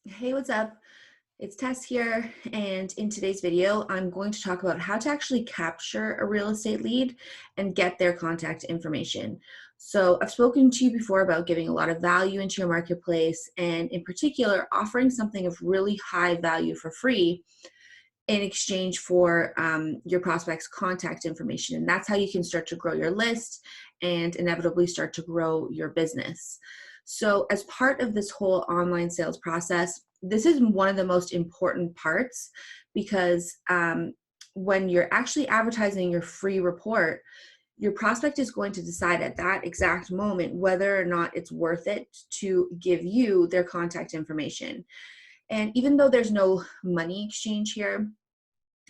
Hey, what's up? It's Tess here, and in today's video, I'm going to talk about how to actually capture a real estate lead and get their contact information. So I've spoken to you before about giving a lot of value into your marketplace, and in particular, offering something of really high value for free in exchange for your prospects' contact information. And that's how you can start to grow your list and inevitably start to grow your business. So as part of this whole online sales process, this is one of the most important parts because when you're actually advertising your free report, your prospect is going to decide at that exact moment whether or not it's worth it to give you their contact information. And even though there's no money exchange here,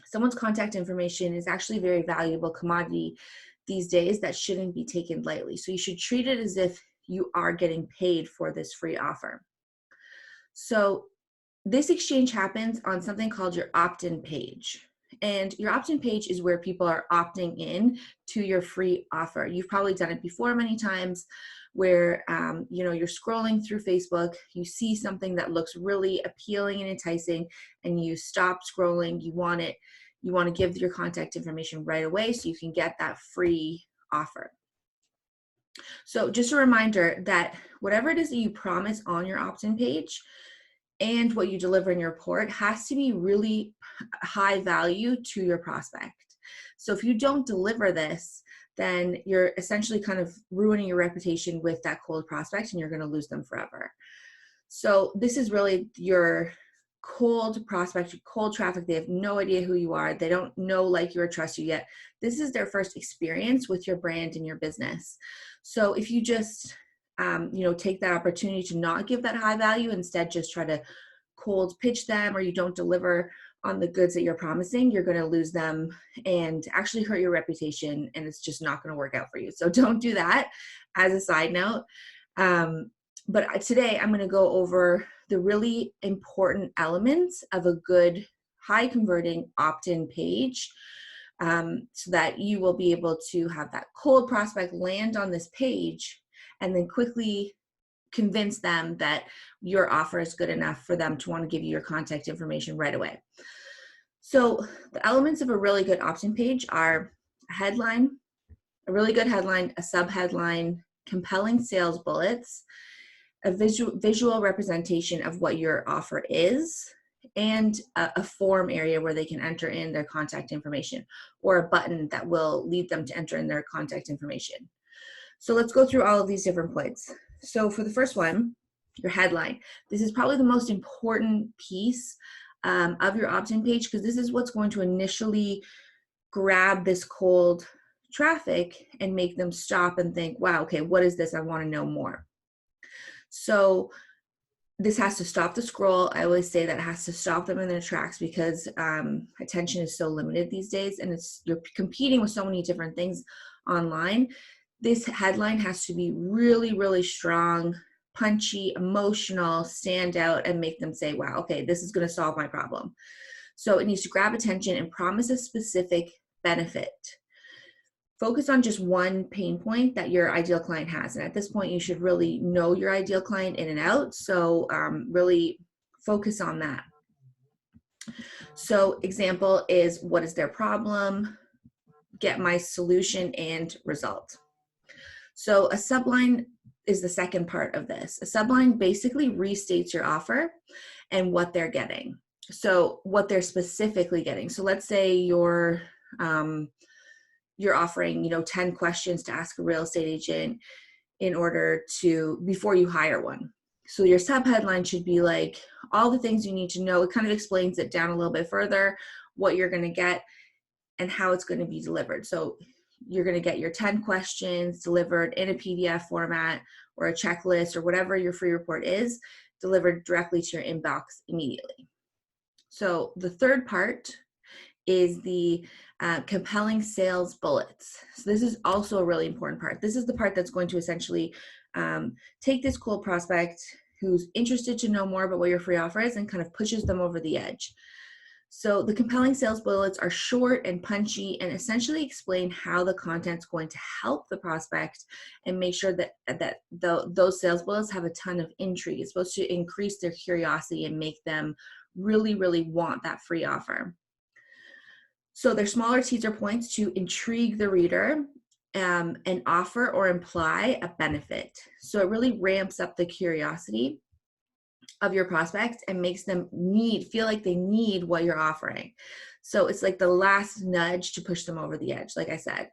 someone's contact information is actually a very valuable commodity these days that shouldn't be taken lightly. So you should treat it as if you are getting paid for this free offer. So this exchange happens on something called your opt-in page. And your opt-in page is where people are opting in to your free offer. You've probably done it before many times where you're scrolling through Facebook, you see something that looks really appealing and enticing, and you stop scrolling. You want to give your contact information right away so you can get that free offer. So just a reminder that whatever it is that you promise on your opt-in page and what you deliver in your report has to be really high value to your prospect. So if you don't deliver this, then you're essentially kind of ruining your reputation with that cold prospect and you're going to lose them forever. So this is really your cold prospect, cold traffic. They have no idea who you are. They don't know, like you, or trust you yet. This is their first experience with your brand and your business. So if you just take that opportunity to not give that high value, instead just try to cold pitch them, or you don't deliver on the goods that you're promising, you're going to lose them and actually hurt your reputation, and it's just not going to work out for you. So don't do that, as a side note. But today I'm going to go over the really important elements of a good high converting opt-in page, so that you will be able to have that cold prospect land on this page and then quickly convince them that your offer is good enough for them to want to give you your contact information right away. So the elements of a really good opt-in page are a headline, a really good headline, a subheadline, compelling sales bullets, a visual representation of what your offer is, and a form area where they can enter in their contact information, or a button that will lead them to enter in their contact information. So let's go through all of these different points. So for the first one, your headline. This is probably the most important piece of your opt-in page, because this is what's going to initially grab this cold traffic and make them stop and think, wow, okay, what is this? I want to know more. So this has to stop the scroll. I always say that it has to stop them in their tracks, because attention is so limited these days, and you're competing with so many different things online. This headline has to be really, really strong, punchy, emotional, stand out, and make them say, wow, okay, this is going to solve my problem. So it needs to grab attention and promise a specific benefit. Focus on just one pain point that your ideal client has. And at this point, you should really know your ideal client in and out. So really focus on that. So example is, what is their problem? Get my solution and result. So a subline is the second part of this. A subline basically restates your offer and what they're getting. So what they're specifically getting. So let's say you're offering, 10 questions to ask a real estate agent before you hire one. So your subheadline should be like all the things you need to know. It kind of explains it down a little bit further, what you're going to get and how it's going to be delivered. So you're going to get your 10 questions delivered in a PDF format or a checklist or whatever your free report is, delivered directly to your inbox immediately. So the third part is the compelling sales bullets. So this is also a really important part. This is the part that's going to essentially take this cold prospect who's interested to know more about what your free offer is and kind of pushes them over the edge. So the compelling sales bullets are short and punchy and essentially explain how the content's going to help the prospect and make sure that those sales bullets have a ton of intrigue. It's supposed to increase their curiosity and make them really, really want that free offer. So they're smaller teaser points to intrigue the reader and offer or imply a benefit. So it really ramps up the curiosity of your prospects and makes them feel like they need what you're offering. So it's like the last nudge to push them over the edge, like I said.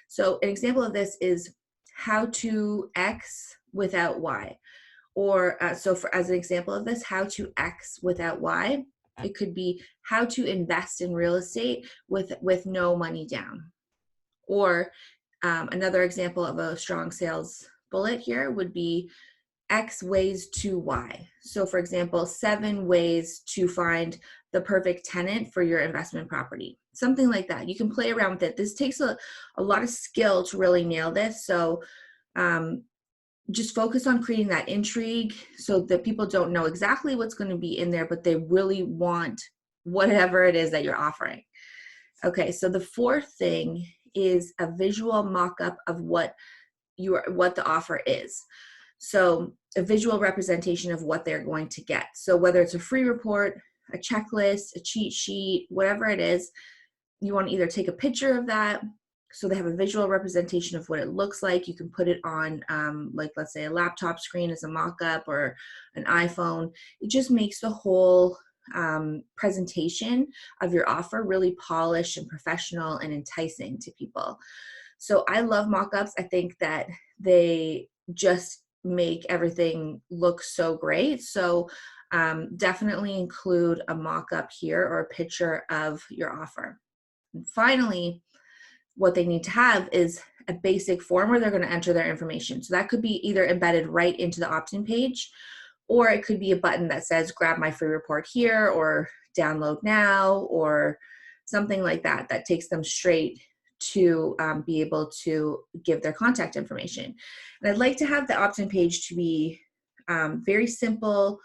So an example of this is how to X without Y. Or as an example of this, how to X without Y. It could be how to invest in real estate with no money down. Or another example of a strong sales bullet here would be X ways to Y. So for example, 7 ways to find the perfect tenant for your investment property. Something like that. You can play around with it. This takes a lot of skill to really nail this. So just focus on creating that intrigue so that people don't know exactly what's going to be in there, but they really want whatever it is that you're offering. Okay, so the fourth thing is a visual mock-up of what the offer is. So a visual representation of what they're going to get. So whether it's a free report, a checklist, a cheat sheet, whatever it is, you want to either take a picture of that so they have a visual representation of what it looks like. You can put it on, like let's say a laptop screen as a mock-up or an iPhone. It just makes the whole presentation of your offer really polished and professional and enticing to people. So I love mock-ups. I think that they just make everything look so great. So definitely include a mock-up here or a picture of your offer. And finally, what they need to have is a basic form where they're going to enter their information. So that could be either embedded right into the opt-in page, or it could be a button that says grab my free report here or download now or something like that that takes them straight to be able to give their contact information. And I'd like to have the opt-in page to be very simple,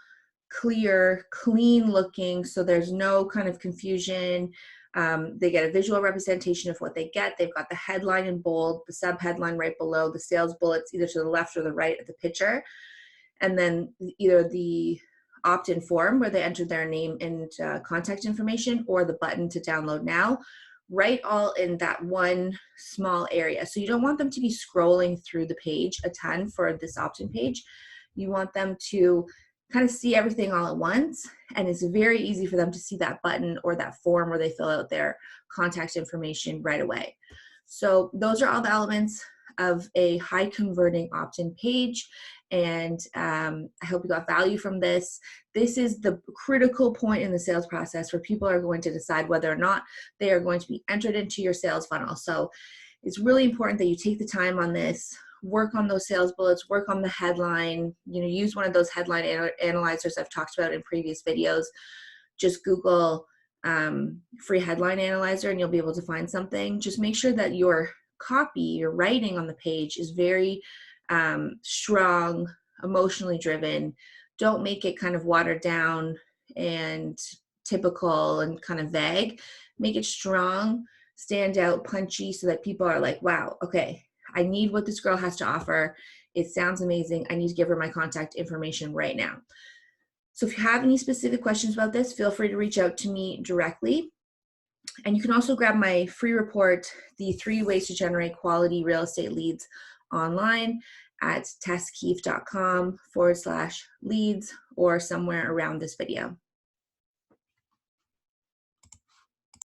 clear, clean looking, so there's no kind of confusion. They get a visual representation of what they get. They've got the headline in bold, the sub-headline right below, the sales bullets either to the left or the right of the picture, and then either the opt-in form where they enter their name and contact information, or the button to download now, right all in that one small area. So you don't want them to be scrolling through the page a ton for this opt-in page. You want them to kind of see everything all at once, and it's very easy for them to see that button or that form where they fill out their contact information right away. So those are all the elements of a high converting opt-in page, and I hope you got value from this. This is the critical point in the sales process where people are going to decide whether or not they are going to be entered into your sales funnel. So it's really important that you take the time on this, work on those sales bullets, work on the headline, use one of those headline analyzers I've talked about in previous videos. Just Google free headline analyzer and you'll be able to find something. Just make sure that your copy, your writing on the page is very strong, emotionally driven. Don't make it kind of watered down and typical and kind of vague. Make it strong, stand out, punchy, so that people are like, wow, okay, I need what this girl has to offer. It sounds amazing. I need to give her my contact information right now. So if you have any specific questions about this, feel free to reach out to me directly. And you can also grab my free report, the 3 ways to generate quality real estate leads online at tesskeefe.com/leads or somewhere around this video.